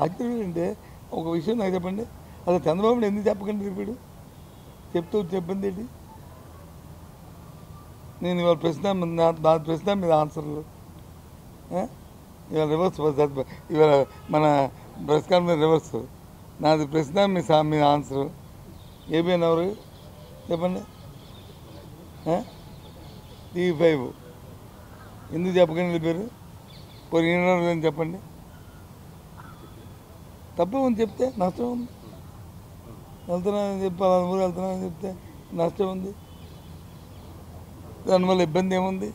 ఆశ్చర్యం అంటే ఒక విషయం నాకు చెప్పండి, అసలు చంద్రబాబు ఎందుకు చెప్పకండి ఇప్పుడు చెప్పింది ఏంటి? నేను ఇవాళ ప్రశ్న నా ప్రశ్న మీద ఆన్సర్లు ఇవాళ రివర్స్ ఇవాళ మన ప్రెస్ కాన్ఫరెన్స్ రివర్స్, నాది ప్రశ్న మీ ఆన్సర్. ఏబిఎన్ ఎవరు చెప్పండి? టీవీ5 ఎందుకు చెప్పకండి వెళ్ళిపోయారు? పోనీ ఈనాడు చెప్పండి. తప్పే ఉంది చెప్తే నష్టం ఉంది. వెళ్తున్నానని చెప్పి అలా ఊరు వెళ్తున్నానని చెప్తే నష్టం ఉంది. దానివల్ల ఇబ్బంది ఏముంది?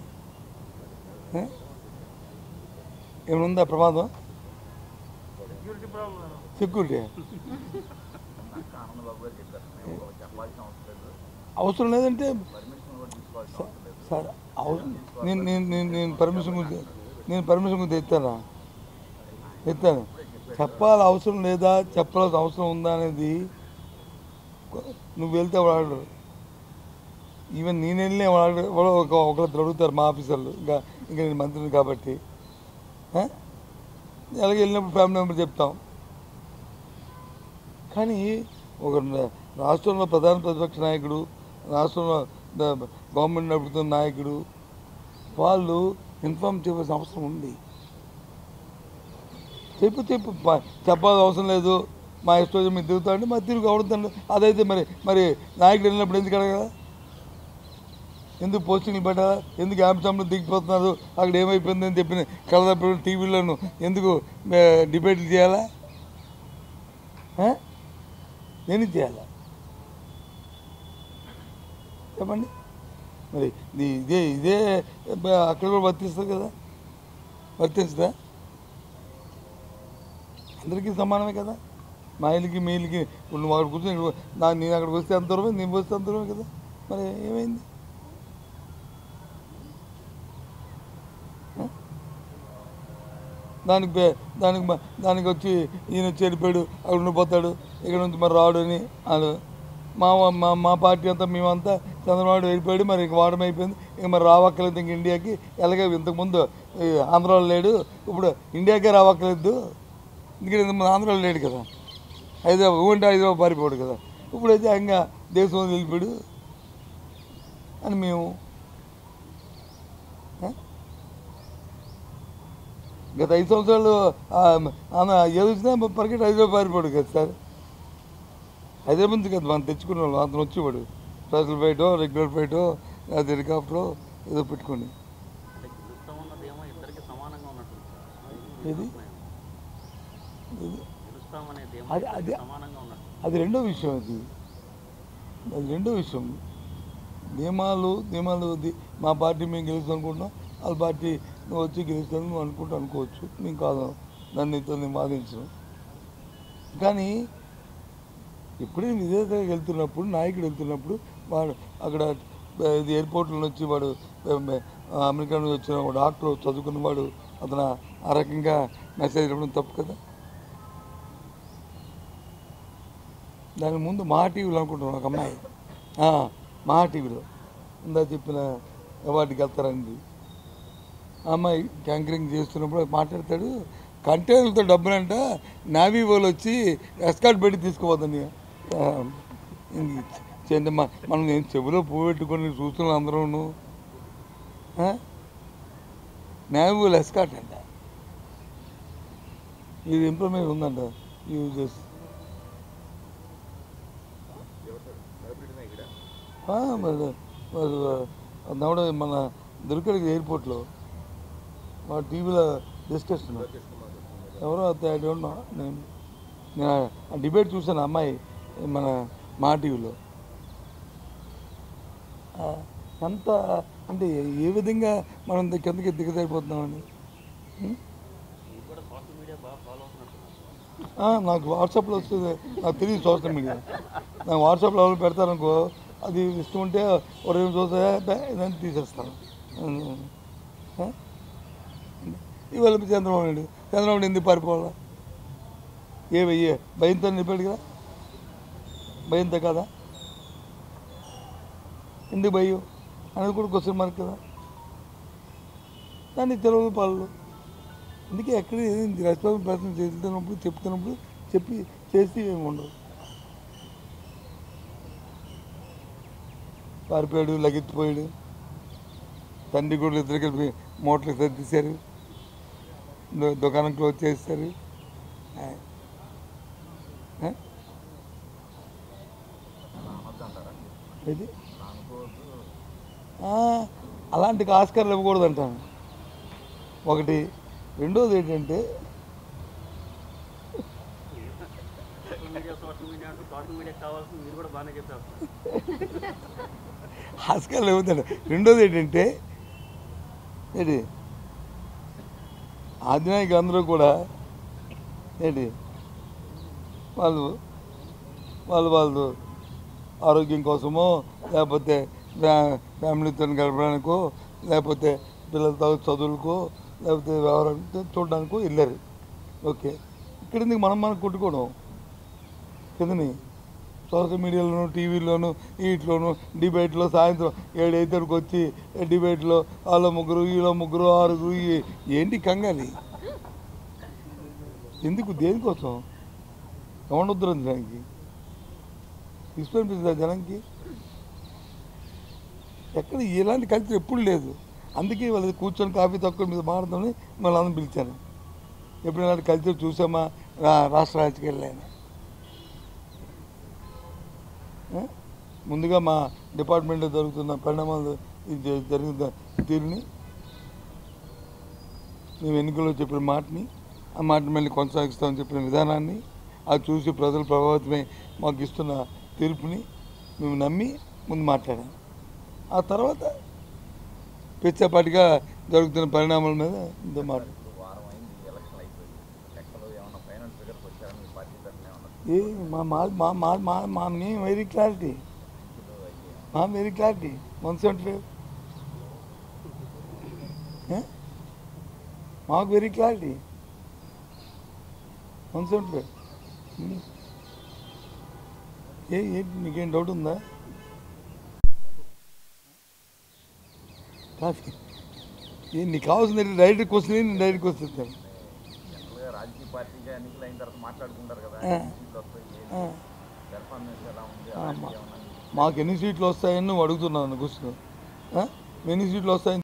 ఏముందా ప్రమాదం? సెక్యూరిటీ అవసరం లేదంటే సార్ నేను పర్మిషన్ గురించి ఎత్తాను. చెప్పాలి అవసరం లేదా, చెప్పాల్సిన అవసరం ఉందా అనేది నువ్వు వెళ్తే వాడు ఈవెన్ నేను వెళ్ళిన వాడు ఒకరు అడుగుతారు మా ఆఫీసర్లు. ఇంకా నేను మంత్రిని కాబట్టి ఎలాగ వెళ్ళినప్పుడు ఫ్యామిలీ మెంబర్ చెప్తాం. కానీ ఒక రాష్ట్రంలో ప్రధాన ప్రతిపక్ష నాయకుడు, రాష్ట్రంలో గవర్నమెంట్ నడుపుతున్న నాయకుడు, వాళ్ళు ఇన్ఫార్మ్ చేయవలసిన అవసరం ఉంది. చెప్పాల్సిన అవసరం లేదు, మా ఇష్టం మీరు తిరుగుతాండి, మా తిరుగు అవడుతాండి. అదైతే మరి నాయకుడు వెళ్ళినప్పుడు ఎందుకు అడగదా? ఎందుకు పోస్టింగ్లు పెట్టాలా? ఎందుకు ఆంబిసంలో దిగిపోతున్నారు, అక్కడ ఏమైపోయిందని చెప్పిన కలదప్పుడు టీవీలోను ఎందుకు డిబేట్లు చేయాలా? నేను చేయాలా చెప్పండి? మరి ఇదే అక్కడ కూడా వర్తిస్తుంది కదా? వర్తిస్తుందా? అందరికీ సమానమే కదా? మా ఇల్లుకి మీ ఇల్లుకి నువ్వు అక్కడ కూర్చొని నేను అక్కడికి వస్తే అంత దూరమే, నేను వస్తే అంత దూరమే కదా? మరి ఏమైంది? దానికి వచ్చి ఈయన చెడిపోయాడు, అక్కడ ఉండిపోతాడు, ఇక్కడ నుంచి మరి రాడు అని వాళ్ళు మా పార్టీ అంతా మేమంతా చంద్రబాబు వెళ్ళిపోయాడు, మరి ఇంక వాడడం అయిపోయింది, ఇంక మరి రావక్కర్లేదు ఇంక ఇండియాకి. ఎలాగే ఇంతకుముందు ఆంధ్రాలో లేడు, ఇప్పుడు ఇండియాకే రావక్కర్లేదు. ఎందుకంటే ఇంతకుముందు ఆంధ్రాలో లేడు కదా, హైదరాబాద్ పారిపోయాడు కదా. ఇప్పుడైతే ఇంకా దేశంలో వెళ్ళిపోయాడు అని మేము గత 5 సంవత్సరాలు ఏది వచ్చినా పరిగెట్ హైదరాబాద్ పారిపోయాడు కదా సార్. హైదరాబాద్ నుంచి కదా మనం తెచ్చుకునే వాళ్ళు, అతను వచ్చేవాడు స్పెషల్ ఫ్లైటో రెగ్యులర్ ఫ్లైటో అది హెలికాప్టరో ఏదో పెట్టుకొని. అది రెండో విషయం. అది రెండో విషయం. నియమాలు మా పార్టీ మేము గెలుస్తాం అనుకుంటున్నాం, వాళ్ళ పార్టీ నువ్వు వచ్చి గెలుస్తాను నువ్వు అనుకోవచ్చు, మేము కాదు నన్ను ఇతన్ని వాదించడం. కానీ ఎప్పుడైనా విదేశాలకు వెళ్తున్నప్పుడు, నాయకుడు వెళ్తున్నప్పుడు వాడు అక్కడ ఎయిర్పోర్ట్లో వచ్చి వాడు అమెరికా నుంచి వచ్చిన ఒక డాక్టర్ చదువుకున్నవాడు అతను ఆ రకంగా మెసేజ్ ఇవ్వడం తప్పు కదా? దాని ముందు మా టీవీలో అనుకుంటున్నాను ఒక అమ్మాయి, మా టీవీలో ఇందా చెప్పిన అవార్డుకి వెళ్తారండి, ఆ అమ్మాయి యాంకరింగ్ చేస్తున్నప్పుడు మాట్లాడతాడు, కంటైనర్లతో డబ్బులంట నావీ వాళ్ళు వచ్చి ఎస్కాట్ పెట్టి తీసుకుపోతుంది. మనం నేను చెవిలో పువ్వు పెట్టుకొని చూస్తున్నాం అందరూ. నావీ వాళ్ళు ఎస్కాట్ అంట, ఇది ఇంప్రూవ్మెంట్ ఉందంట యూజ్ చేసి. నవడ మన దొరికాడు ఎయిర్పోర్ట్లో మా టీవీలో డిస్కషన్ ఎవరో ఐ డోంట్ నో, నేను ఆ డిబేట్ చూసాను అమ్మాయి మన మా టీవీలో. అంత అంటే ఏ విధంగా మనం కిందకి దిగజారిపోతున్నామని. నాకు వాట్సాప్లో వస్తుంది, నాకు తెలియదు సోషల్ మీడియా. నాకు వాట్సాప్లో ఎవరు పెడతారనుకో, అది ఇష్టం ఉంటే ఒక 2 చూస్తే ఇదని తీసేస్తాను. ఇవాళ చంద్రబాబు ఎందుకు పారిపోవాలా? భయంతో నిలిపాడు కదా, భయంతో కదా, ఎందుకు భయం అనేది కూడా క్వశ్చన్ మార్క్ కదా. దాన్ని తెలుగు పాలు అందుకే ఎక్కడ రెస్పాన్స్ ప్రశ్న చేస్తున్నప్పుడు చెప్తున్నప్పుడు చెప్పి చేసి ఏమి ఉండవు. పారిపోయాడు, లగెత్తిపోయాడు, తండ్రి కూడా ఇద్దరు కలిపి మూటలు సర్దిశారు, దుకాణం క్లోజ్ చేస్తారు. ఇది అలాంటి ఆస్కార్లు ఇవ్వకూడదు అంటాను ఒకటి. రెండోది ఏంటంటే ఆస్కార్లు ఇవ్వద్దండి. రెండోది ఏంటంటే ఏంటి ఆధినాయకులు అందరూ కూడా ఏంటి వాళ్ళు ఆరోగ్యం కోసమో లేకపోతే ఫ్యామిలీతో గడపడానికో లేకపోతే పిల్లలతో చదువులకో లేకపోతే వ్యవహారానికి చూడడానికో వెళ్ళారు. ఓకే, ఇక్కడ ఎందుకు మనం కొట్టుకోవడం? కిందని సోషల్ మీడియాలోను టీవీలోను వీటిలోను డిబేట్లో సాయంత్రం 7-8 వచ్చి డిబేట్లో వాళ్ళ ముగ్గురు వీళ్ళ ముగ్గురు 6 ఏంటి కంగాలి? ఎందుకు? దేనికోసం? ఎవరిని ఉద్ధరించడానికి? తీసుకొనిపిస్తుందా జనానికి? ఎక్కడ ఇలాంటి కల్చర్ ఎప్పుడు లేదు. అందుకే వాళ్ళు కూర్చొని కాఫీ తక్కువ మీద మాట్లాడుతామని మళ్ళీ అందరం పిలిచాను. ఎప్పుడు ఇలాంటి కల్చర్ చూసామా రాష్ట్ర రాజకీయాల్లో? ముందుగా మా డిపార్ట్మెంట్లో జరుగుతున్న పరిణామాలు జరిగిన తీరుని, మేము ఎన్నికల్లో చెప్పిన మాటని, ఆ మాట మళ్ళీ కొనసాగిస్తామని చెప్పిన విధానాన్ని, అది చూసి ప్రజలు ప్రభావితమై మాకు ఇస్తున్న తీర్పుని మేము నమ్మి ముందు మాట్లాడాం. ఆ తర్వాత పిచ్చపాటిగా జరుగుతున్న పరిణామాల మీద ఇంత మాట. మేము వెరీ క్లారిటీ 175 మాకు వెరీ క్లారిటీ 175. ఏంటి మీకేం డౌట్ ఉందా? కాదు, నీకు కావాల్సింది డైరెక్ట్ క్వశ్చన్, నేను డైరెక్ట్ క్వశ్చన్ ఇస్తాను. మాకు ఎన్ని సీట్లు వస్తాయని నువ్వు అడుగుతున్నాను క్వశ్చన్. ఎన్ని సీట్లు వస్తాయని